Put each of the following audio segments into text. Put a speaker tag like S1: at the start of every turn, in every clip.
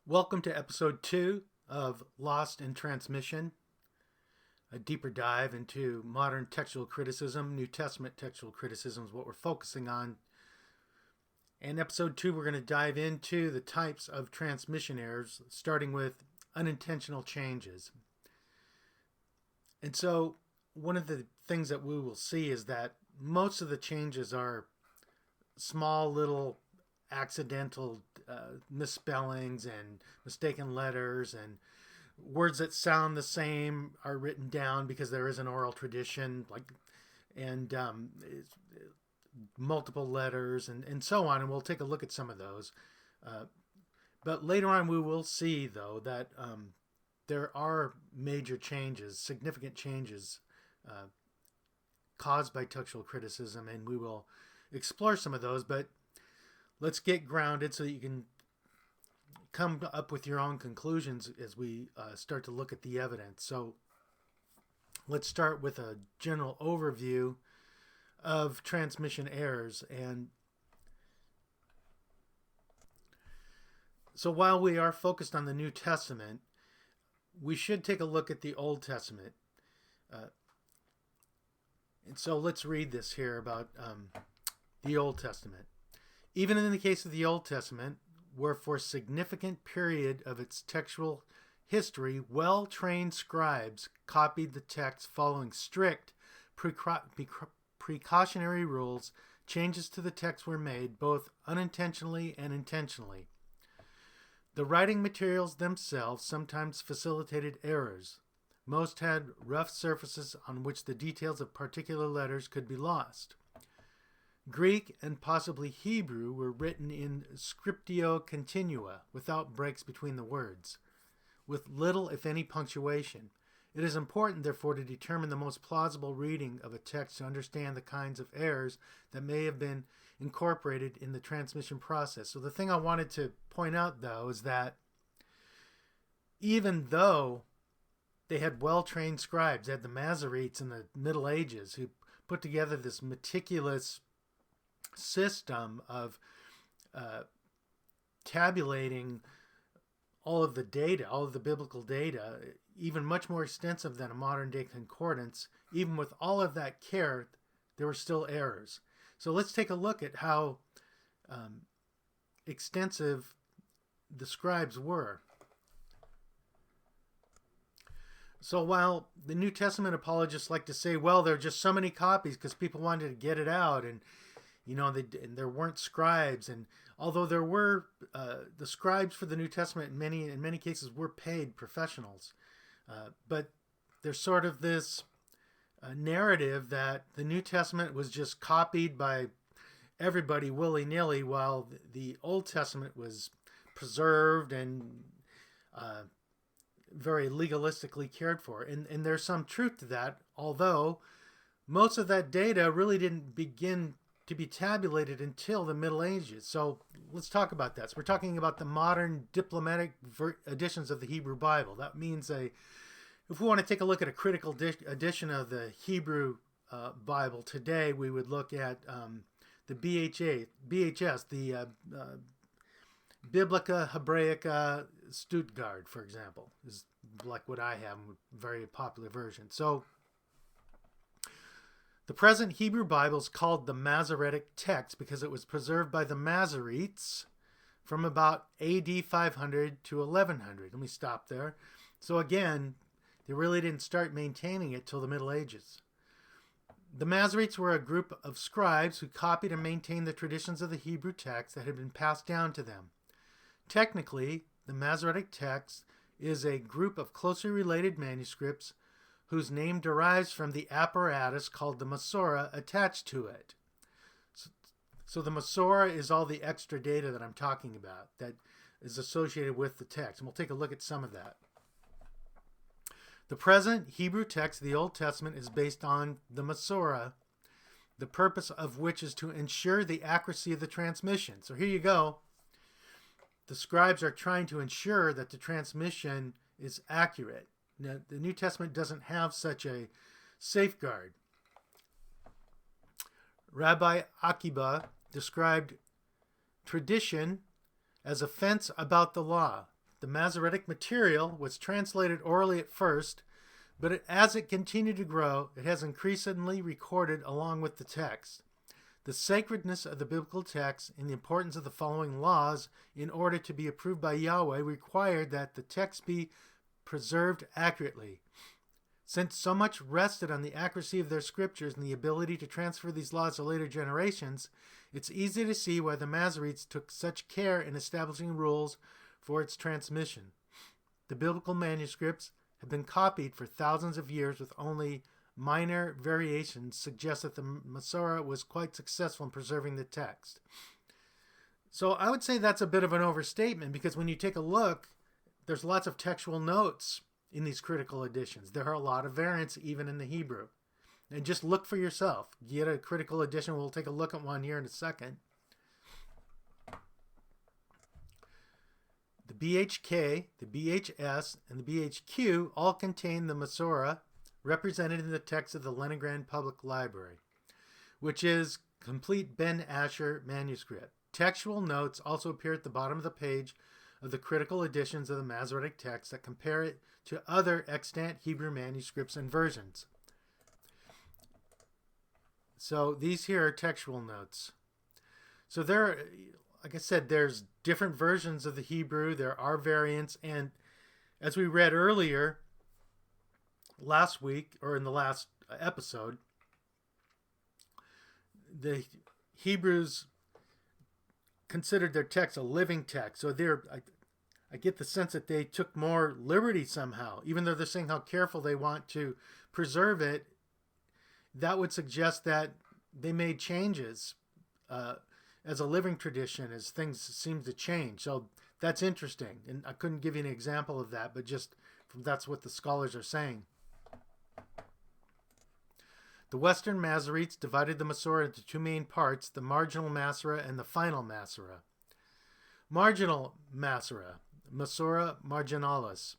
S1: Welcome to episode 2 of Lost in Transmission, a deeper dive into modern textual criticism. New Testament textual criticism is what we're focusing on. In episode 2, we're going to dive into the types of transmission errors, starting with unintentional changes. And so, one of the things that we will see is that most of the changes are small little accidental misspellings and mistaken letters, and words that sound the same are written down because there is an oral tradition, and multiple letters and so on. And we'll take a look at some of those. But later on, we will see, though, that there are major changes, significant changes caused by textual criticism, and we will explore some of those. But let's get grounded so that you can come up with your own conclusions as we start to look at the evidence. So let's start with a general overview of transmission errors. And so while we are focused on the New Testament, we should take a look at the Old Testament. And so let's read this here about the Old Testament. Even in the case of the Old Testament, where for a significant period of its textual history, well-trained scribes copied the text following strict precautionary rules, changes to the text were made both unintentionally and intentionally. The writing materials themselves sometimes facilitated errors. Most had rough surfaces on which the details of particular letters could be lost. Greek and possibly Hebrew were written in scriptio continua, without breaks between the words, with little, if any, punctuation. It is important, therefore, to determine the most plausible reading of a text to understand the kinds of errors that may have been incorporated in the transmission process. So the thing I wanted to point out, though, is that even though they had well-trained scribes, they had the Masoretes in the Middle Ages who put together this meticulous system of tabulating all of the data, all of the biblical data, even much more extensive than a modern day concordance. Even with all of that care, there were still errors. So let's take a look at how extensive the scribes were. So while the New Testament apologists like to say, well, there are just so many copies because people wanted to get it out, and and there weren't scribes, and although there were the scribes for the New Testament in many cases were paid professionals, but there's sort of this narrative that the New Testament was just copied by everybody willy-nilly, while the Old Testament was preserved and very legalistically cared for. And there's some truth to that, although most of that data really didn't begin to be tabulated until the Middle Ages. So let's talk about that. So we're talking about the modern diplomatic editions of the Hebrew Bible. That means if we want to take a look at a critical edition of the Hebrew Bible today, we would look at the BHS, the Biblica Hebraica Stuttgart, for example, is like what I have, a very popular version. So the present Hebrew Bible is called the Masoretic text because it was preserved by the Masoretes from about AD 500 to 1100. Let me stop there. So again, they really didn't start maintaining it till the Middle Ages. The Masoretes were a group of scribes who copied and maintained the traditions of the Hebrew text that had been passed down to them. Technically, the Masoretic text is a group of closely related manuscripts whose name derives from the apparatus called the Masorah attached to it. So the Masorah is all the extra data that I'm talking about that is associated with the text. And we'll take a look at some of that. The present Hebrew text of the Old Testament is based on the Masorah, the purpose of which is to ensure the accuracy of the transmission. So here you go. The scribes are trying to ensure that the transmission is accurate. Now, the New Testament doesn't have such a safeguard. Rabbi Akiba described tradition as offense about the law. the Masoretic material was translated orally at first, but as it continued to grow, it has increasingly recorded along with the text. The sacredness of the biblical text and the importance of the following laws in order to be approved by Yahweh required that the text be preserved accurately. Since so much rested on the accuracy of their scriptures and the ability to transfer these laws to later generations, it's easy to see why the Masoretes took such care in establishing rules for its transmission. The biblical manuscripts have been copied for thousands of years with only minor variations suggest that the Masorah was quite successful in preserving the text. So I would say that's a bit of an overstatement, because when you take a look, there's lots of textual notes in these critical editions. There are a lot of variants even in the Hebrew. And just look for yourself. Get a critical edition. We'll take a look at one here in a second. The BHK, the BHS, and the BHQ all contain the Masorah represented in the text of the Leningrad Public Library, which is complete Ben Asher manuscript. Textual notes also appear at the bottom of the page of the critical editions of the Masoretic text that compare it to other extant Hebrew manuscripts and versions. So these here are textual notes. So there, like I said, there's different versions of the Hebrew. There are variants, and as we read earlier, last week, or in the last episode, the Hebrews considered their text a living text. So I get the sense that they took more liberty somehow, even though they're saying how careful they want to preserve it. That would suggest that they made changes as a living tradition as things seem to change. So that's interesting, and I couldn't give you an example of that, but just that's what the scholars are saying. The Western Masoretes divided the Masorah into two main parts, the marginal Masorah and the final Masorah. Marginal Masorah, Masorah marginalis.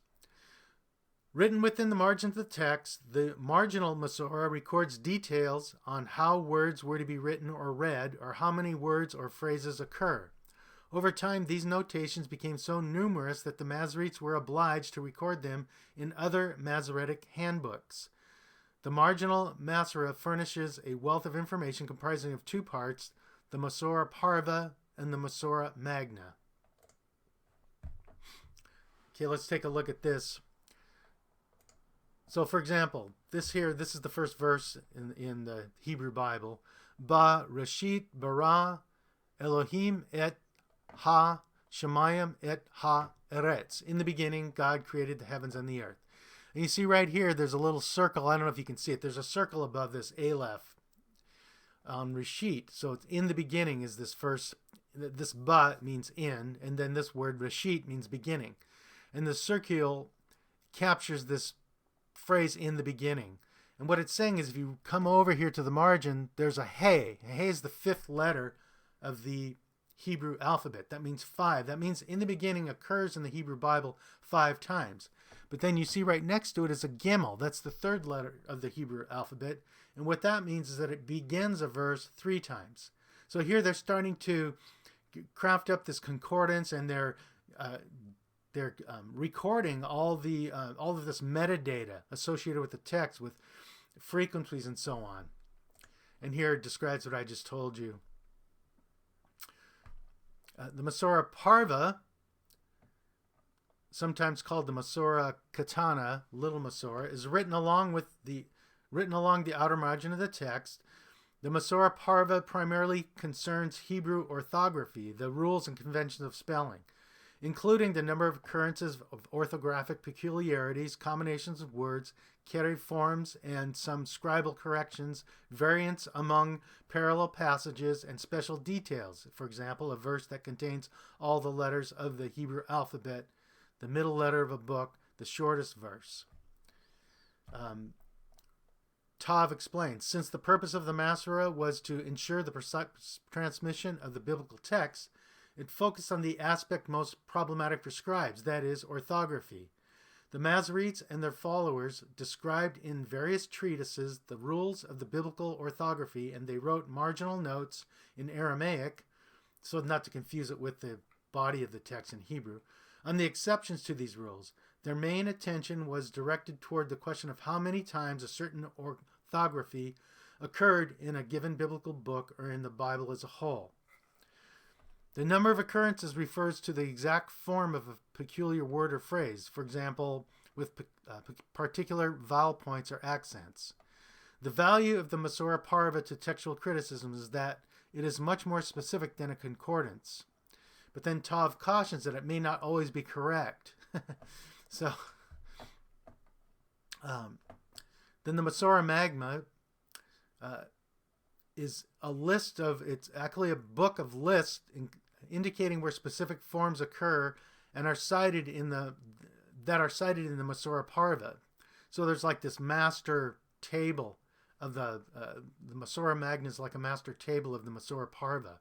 S1: Written within the margins of the text, the marginal Masorah records details on how words were to be written or read, or how many words or phrases occur. Over time, these notations became so numerous that the Masoretes were obliged to record them in other Masoretic handbooks. The marginal Masorah furnishes a wealth of information comprising of two parts, the Masorah Parva and the Masorah Magna. Okay, let's take a look at this. So, for example, this is the first verse in the Hebrew Bible. Ba Rashit bara Elohim et ha Shemayim et ha Eretz. In the beginning, God created the heavens and the earth. And you see right here, there's a little circle. I don't know if you can see it. There's a circle above this Aleph on Rashit. So it's in the beginning is this first, this ba means in, and then this word Rashit means beginning. And the circle captures this phrase in the beginning. And what it's saying is if you come over here to the margin, there's a hey. A hey is the fifth letter of the Hebrew alphabet. That means 5. That means in the beginning occurs in the Hebrew Bible 5 times. But then you see right next to it is a gimel. That's the third letter of the Hebrew alphabet. And what that means is that it begins a verse 3 times. So here they're starting to craft up this concordance, and they're recording all of this metadata associated with the text, with frequencies and so on. And here it describes what I just told you. The Masorah Parva, sometimes called the Masorah Katana, Little Masorah, is written along the outer margin of the text. The Masorah Parva primarily concerns Hebrew orthography, the rules and conventions of spelling, including the number of occurrences of orthographic peculiarities, combinations of words, carried forms, and some scribal corrections, variants among parallel passages, and special details. For example, a verse that contains all the letters of the Hebrew alphabet, the middle letter of a book, the shortest verse. Tav explains, since the purpose of the Masorah was to ensure the precise transmission of the biblical text, it focused on the aspect most problematic for scribes, that is, orthography. The Masoretes and their followers described in various treatises the rules of the biblical orthography, and they wrote marginal notes in Aramaic, so not to confuse it with the body of the text in Hebrew. On the exceptions to these rules, their main attention was directed toward the question of how many times a certain orthography occurred in a given biblical book or in the Bible as a whole. The number of occurrences refers to the exact form of a peculiar word or phrase, for example, with particular vowel points or accents. The value of the Masorah Parva to textual criticism is that it is much more specific than a concordance. But then Tav cautions that it may not always be correct. So, then the Masorah Magma is a list of, it's actually a book of lists indicating where specific forms occur and are cited in the Masorah Parva. So there's like this master table of the Masorah Magna is like a master table of the Masorah Parva.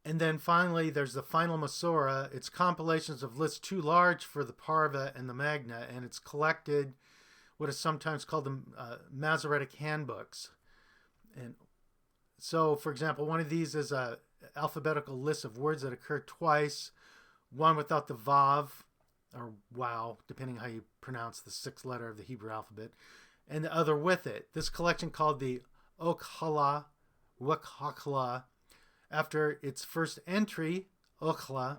S1: And then finally, there's the final Masorah. It's compilations of lists too large for the Parva and the Magna, and it's collected what is sometimes called the Masoretic handbooks. And so, for example, one of these is a alphabetical list of words that occur twice, one without the Vav, or Wow, depending how you pronounce the sixth letter of the Hebrew alphabet, and the other with it. This collection called the Okhla, Wakhla, after its first entry, Okhla,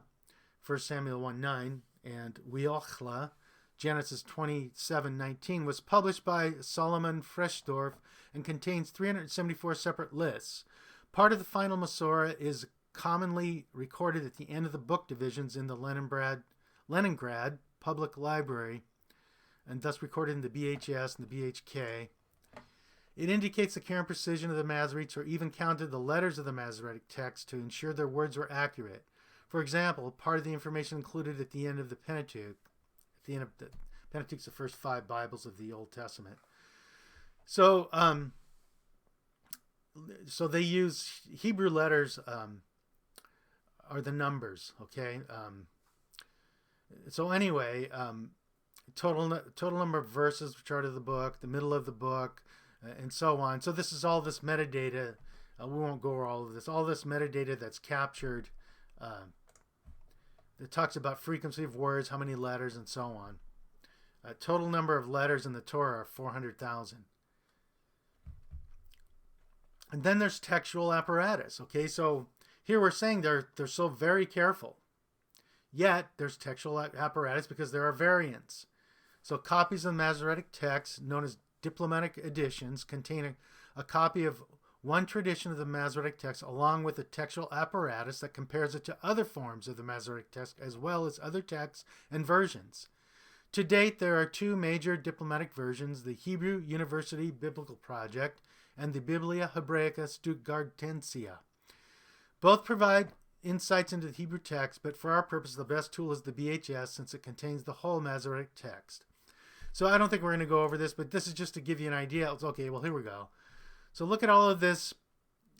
S1: 1 Samuel 1:9, and Weochla, Genesis 27:19, was published by Solomon Freshdorf and contains 374 separate lists. Part of the final Masorah is commonly recorded at the end of the book divisions in the Leningrad Public Library, and thus recorded in the BHS and the BHK. It indicates the care and precision of the Masoretes, or even counted the letters of the Masoretic text to ensure their words were accurate. For example, part of the information included at the end of the Pentateuch. At the end of the Pentateuch's the first 5 Bibles of the Old Testament. So, so they use Hebrew letters are the numbers. Okay. So anyway, total number of verses, which are to the book, the middle of the book, and so on. So this is all this metadata. We won't go over all of this. All this metadata that's captured. It talks about frequency of words, how many letters, and so on. Total number of letters in the Torah are 400,000. And then there's textual apparatus. Okay, so here we're saying they're so very careful. Yet there's textual apparatus because there are variants. So copies of the Masoretic text, known as diplomatic editions, contain a copy of one tradition of the Masoretic text along with a textual apparatus that compares it to other forms of the Masoretic text as well as other texts and versions. To date, there are 2 major diplomatic versions, the Hebrew University Biblical Project and the Biblia Hebraica Stuttgartensia. Both provide insights into the Hebrew text, but for our purpose, the best tool is the BHS since it contains the whole Masoretic text. So I don't think we're going to go over this, but this is just to give you an idea. It's okay, well, here we go. So look at all of this.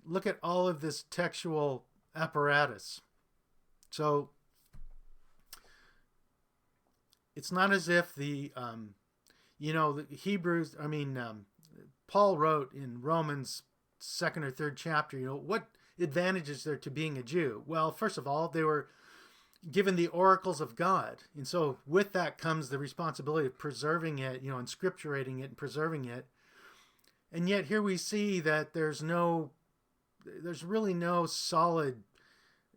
S1: Look at all of this textual apparatus. So it's not as if the Hebrews, Paul wrote in Romans 2nd or 3rd chapter, what advantages there to being a Jew? Well, first of all, they were given the oracles of God. And so with that comes the responsibility of preserving it, and scripturating it and preserving it. And yet here we see that there's really no solid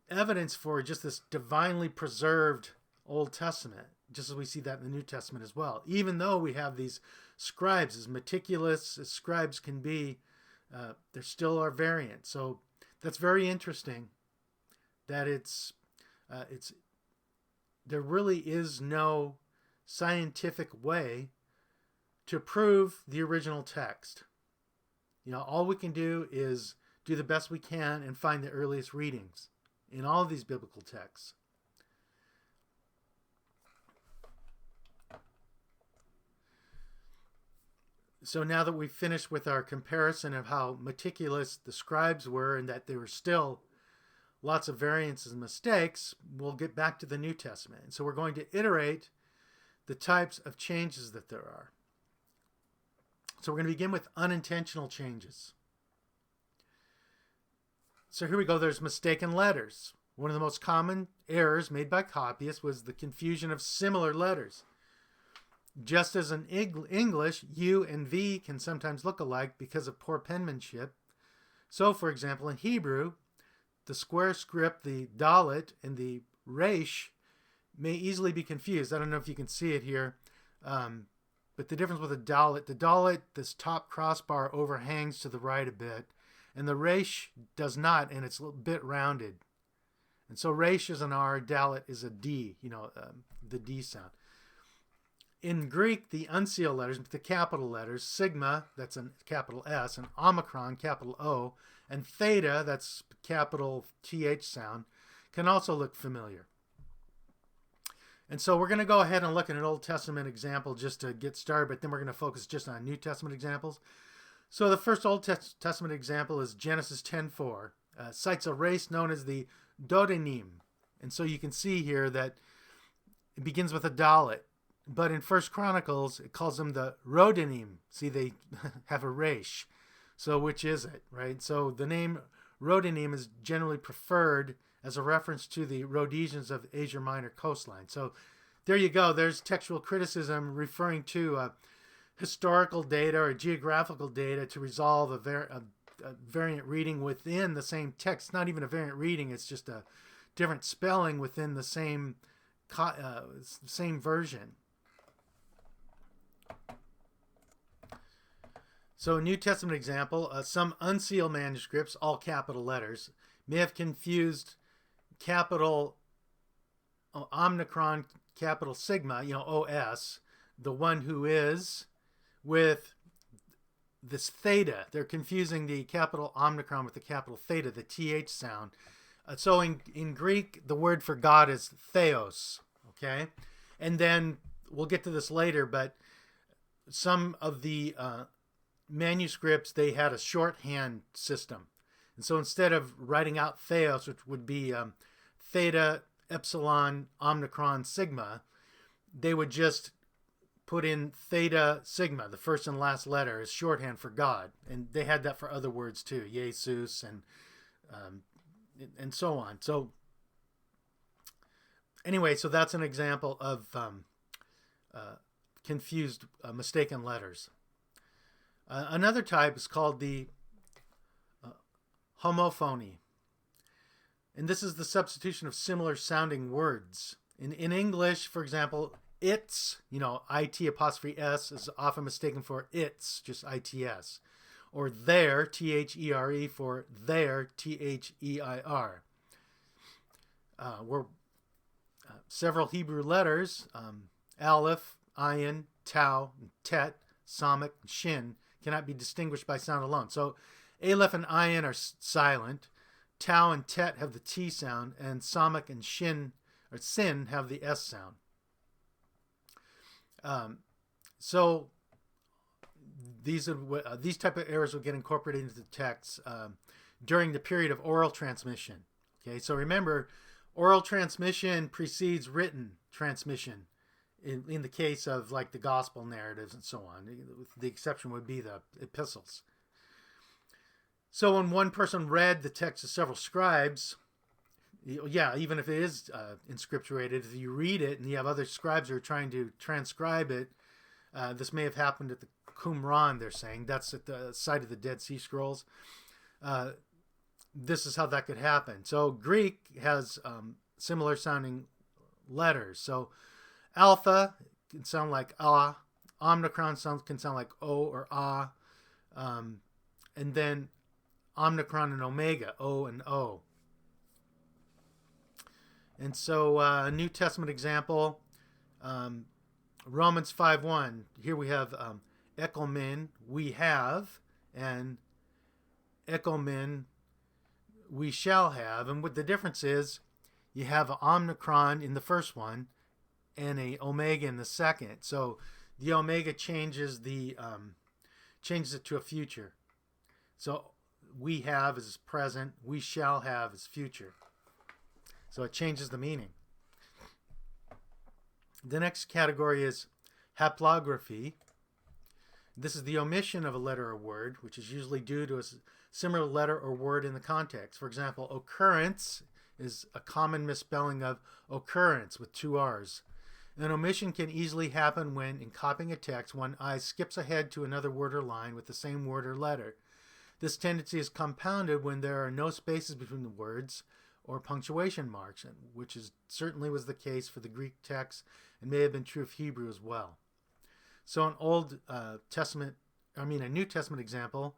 S1: evidence for just this divinely preserved Old Testament, just as we see that in the New Testament as well. Even though we have these scribes, as meticulous as scribes can be, there still are variants. So that's very interesting that there really is no scientific way to prove the original text. All we can do is do the best we can and find the earliest readings in all of these biblical texts. So now that we've finished with our comparison of how meticulous the scribes were and that there were still lots of variances and mistakes, we'll get back to the New Testament. And so we're going to iterate the types of changes that there are. So we're going to begin with unintentional changes. So here we go. There's mistaken letters. One of the most common errors made by copyists was the confusion of similar letters. Just as in English, U and V can sometimes look alike because of poor penmanship. So, for example, in Hebrew, the square script, the dalet, and the resh may easily be confused. I don't know if you can see it here, but the difference with the dalet, this top crossbar overhangs to the right a bit, and the resh does not, and it's a bit rounded. And so resh is an R, dalet is a D, the D sound. In Greek, the uncial letters, the capital letters, sigma, that's a capital S, and omicron, capital O, and theta, that's capital TH sound, can also look familiar. And so we're going to go ahead and look at an Old Testament example just to get started, but then we're going to focus just on New Testament examples. So the first Old Testament example is Genesis 10:4. Cites a race known as the Dodanim. And so you can see here that it begins with a dalet. But in First Chronicles, it calls them the Rodanim. See, they have a resh. So which is it, right? So the name Rodanim is generally preferred as a reference to the Rhodesians of Asia Minor coastline. So there you go. There's textual criticism referring to historical data or geographical data to resolve a variant reading within the same text. Not even a variant reading. It's just a different spelling within the same version. So a New Testament example, some unsealed manuscripts, all capital letters, may have confused capital Omicron, capital Sigma, OS, the one who is, with this theta. They're confusing the capital Omicron with the capital theta, the TH sound. So in Greek, the word for God is theos, okay? And then we'll get to this later, but some of the manuscripts, they had a shorthand system. And so instead of writing out theos, which would be theta, epsilon, omicron, sigma, they would just put in theta, sigma, the first and last letter, as shorthand for God. And they had that for other words too, Jesus and so on. So anyway, so that's an example of confused, mistaken letters. Another type is called the homophony. And this is the substitution of similar sounding words. In English, for example, it's, IT apostrophe S is often mistaken for it's, just ITS. Or there, THERE, for there, THEIR. Several Hebrew letters, Aleph, Ayin, Tau, Tet, Samach, and Shin, cannot be distinguished by sound alone. So Aleph and Ayin are silent. Tau and Tet have the T sound, and Samach and Shin or Sin have the S sound. So these type of errors will get incorporated into the text during the period of oral transmission. Okay, so remember, oral transmission precedes written transmission. In the case of like the gospel narratives and so on, the exception would be the epistles. So when one person read the text of several scribes, even if it is inscripturated, if you read it and you have other scribes who are trying to transcribe it, this may have happened at the Qumran, they're saying. That's at the site of the Dead Sea Scrolls. This is how that could happen. So Greek has similar sounding letters. So alpha can sound like ah. Omicron can sound like o or ah. And then omicron and omega, o and o. And so a New Testament example, Romans 5:1. Here we have ekomen, we have, and ekomen, we shall have. And what the difference is, you have an omicron in the first one and a omega in the second. So the omega changes it to a future. So we have is present, we shall have is future. So it changes the meaning. The next category is haplography. This is the omission of a letter or word, which is usually due to a similar letter or word in the context. For example, occurrence is a common misspelling of occurrence with two R's. An omission can easily happen when, in copying a text, one skips ahead to another word or line with the same word or letter. This tendency is compounded when there are no spaces between the words or punctuation marks, which certainly was the case for the Greek text and may have been true of Hebrew as well. So an a New Testament example,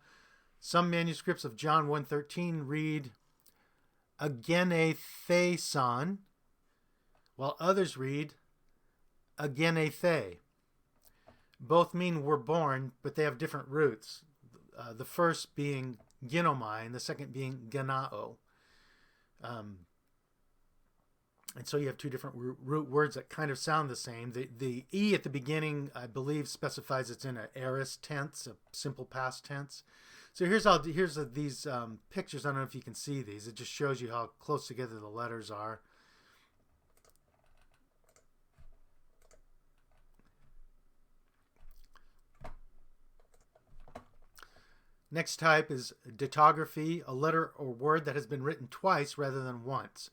S1: some manuscripts of John 1:13 read agenetheson, while others read agenethe. Both mean we're born, but they have different roots. The first being ginomai and the second being ganao. And so you have two different root words that kind of sound the same. The E at the beginning, I believe, specifies it's in an aorist tense, a simple past tense. So here's these pictures. I don't know if you can see these. It just shows you how close together the letters are. Next type is dittography, a letter or word that has been written twice rather than once.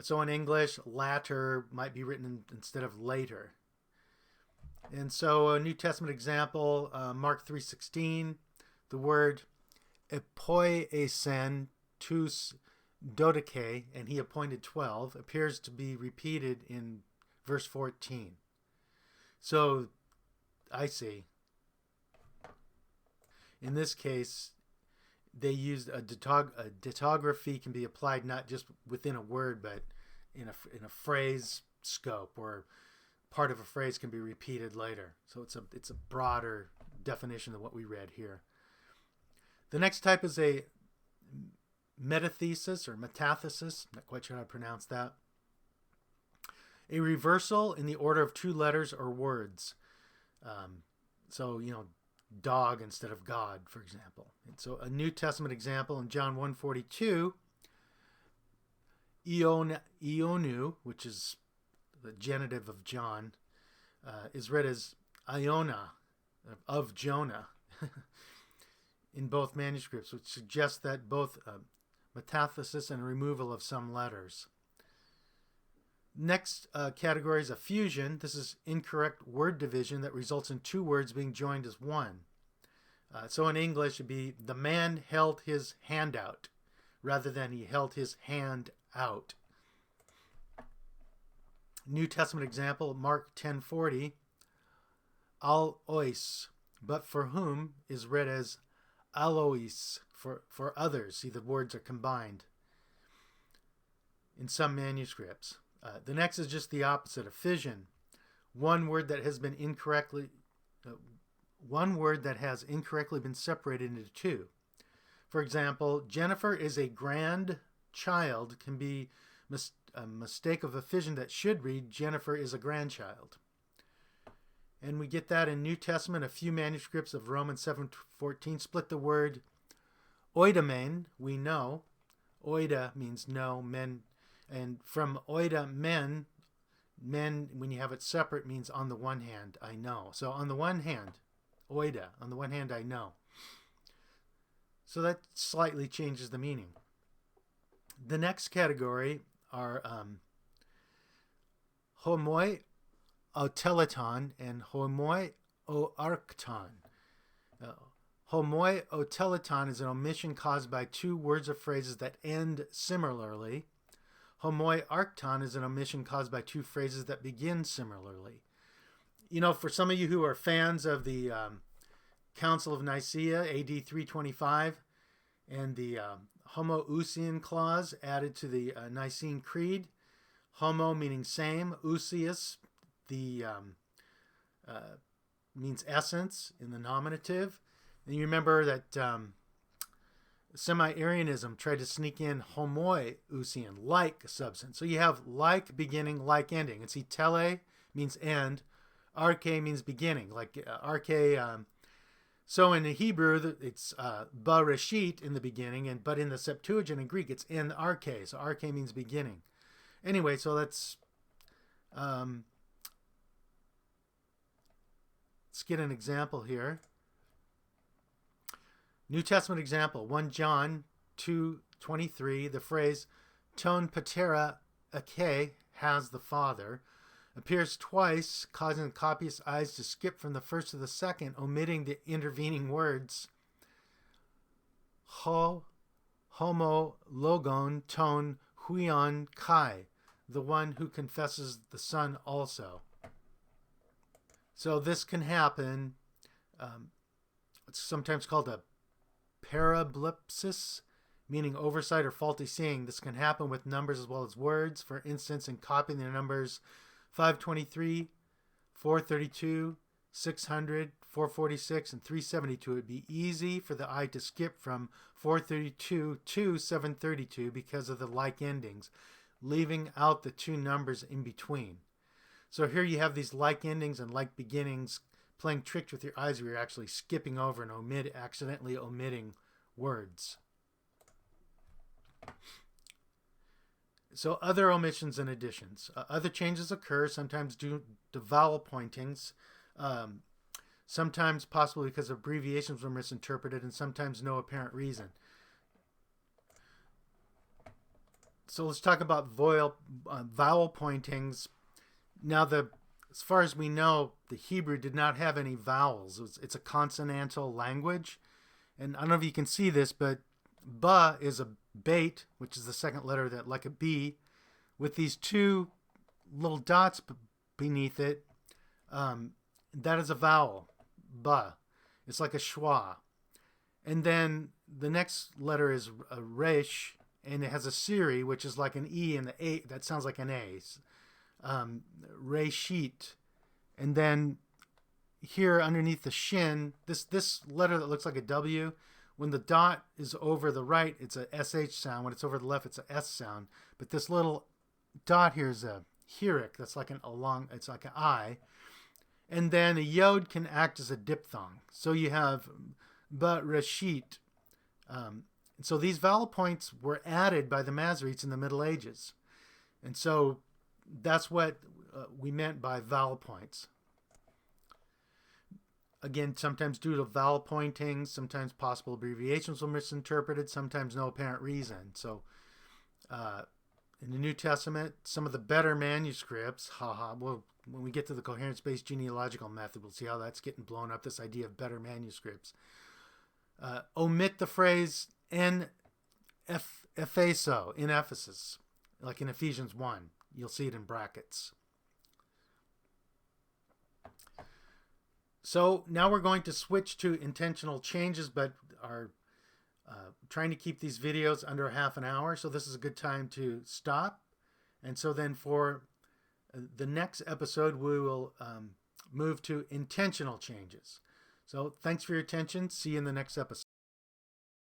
S1: So in English, latter might be written instead of later. And so a New Testament example, Mark 3:16, the word epoiesen tous dodike, and he appointed 12, appears to be repeated in verse 14. So I see. In this case, they used a dittography can be applied not just within a word, but in a phrase scope, where part of a phrase can be repeated later. So it's a broader definition than what we read here. The next type is a metathesis or metathesis. Not quite sure how to pronounce that. A reversal in the order of two letters or words. Dog instead of God, for example. And so a New Testament example in John 1:42, Ionu, which is the genitive of John, is read as Iona, of Jonah, in both manuscripts, which suggests that both metathesis and removal of some letters. Next category is a fusion. This is incorrect word division that results in two words being joined as one. So in English, it would be the man held his hand out rather than he held his hand out. New Testament example, Mark 10:40, alois, but for whom is read as alois, for others. See, the words are combined in some manuscripts. The next is just the opposite, a fission. One word that has incorrectly been separated into two. For example, Jennifer is a grandchild can be a mistake of a fission that should read Jennifer is a grandchild. And we get that in New Testament. A few manuscripts of Romans 7:14 split the word oidamen, we know. Oida means know, men. And from oida, men, when you have it separate, means on the one hand, I know. So on the one hand, oida, on the one hand, I know. So that slightly changes the meaning. The next category are homoi oteleton and homoi oarkton. Homoi oteleton is an omission caused by two words or phrases that end similarly. Homoi arcton is an omission caused by two phrases that begin similarly. For some of you who are fans of the Council of Nicaea, AD 325, and the homoousian clause added to the Nicene Creed, homo meaning same, ousios means essence in the nominative. And you remember that Semi-Arianism tried to sneak in homoousian, like substance. So you have like beginning, like ending. And see, tele means end, arche means beginning, like arche. So in the Hebrew, it's bereshit in the beginning, but in the Septuagint in Greek, it's en arche. So arche means beginning. Anyway, so let's get an example here. New Testament example, 1 John 2:23, the phrase ton patera ake has the Father appears twice, causing the copyist's eyes to skip from the first to the second, omitting the intervening words ho, homo, logon, ton, huion, kai, the one who confesses the Son also. So this can happen. It's sometimes called a parablipsis, meaning oversight or faulty seeing. This can happen with numbers as well as words. For instance, in copying the numbers 523, 432, 600, 446, and 372, it would be easy for the eye to skip from 432 to 732 because of the like endings, leaving out the two numbers in between. So here you have these like endings and like beginnings playing tricks with your eyes where you're actually skipping over and accidentally omitting words. So other omissions and additions. Other changes occur, sometimes due to vowel pointings, sometimes possibly because abbreviations were misinterpreted, and sometimes no apparent reason. So let's talk about vowel pointings. Now, as far as we know, the Hebrew did not have any vowels. It's a consonantal language. And I don't know if you can see this, but ba is a bait, which is the second letter that, like a B, with these two little dots beneath it. That is a vowel, ba. It's like a schwa. And then the next letter is a resh, and it has a siri, which is like an E, and the A, that sounds like an A. Reshit. And then here underneath the shin, this letter that looks like a W, when the dot is over the right, it's a SH sound. When it's over the left, it's a S sound. But this little dot here is a hirik. That's like it's like an I. And then a yod can act as a diphthong. So you have ba reshit. So these vowel points were added by the Masoretes in the Middle Ages. And so that's what we meant by vowel points. Again, sometimes due to vowel pointings, sometimes possible abbreviations were misinterpreted, sometimes no apparent reason. So in the New Testament, some of the better manuscripts, well, when we get to the coherence-based genealogical method, we'll see how that's getting blown up, this idea of better manuscripts. Omit the phrase en Epheso, in Ephesus, like in Ephesians 1. You'll see it in brackets. So now we're going to switch to intentional changes, but are trying to keep these videos under half an hour. So this is a good time to stop. And so then for the next episode, we will move to intentional changes. So thanks for your attention. See you in the next episode.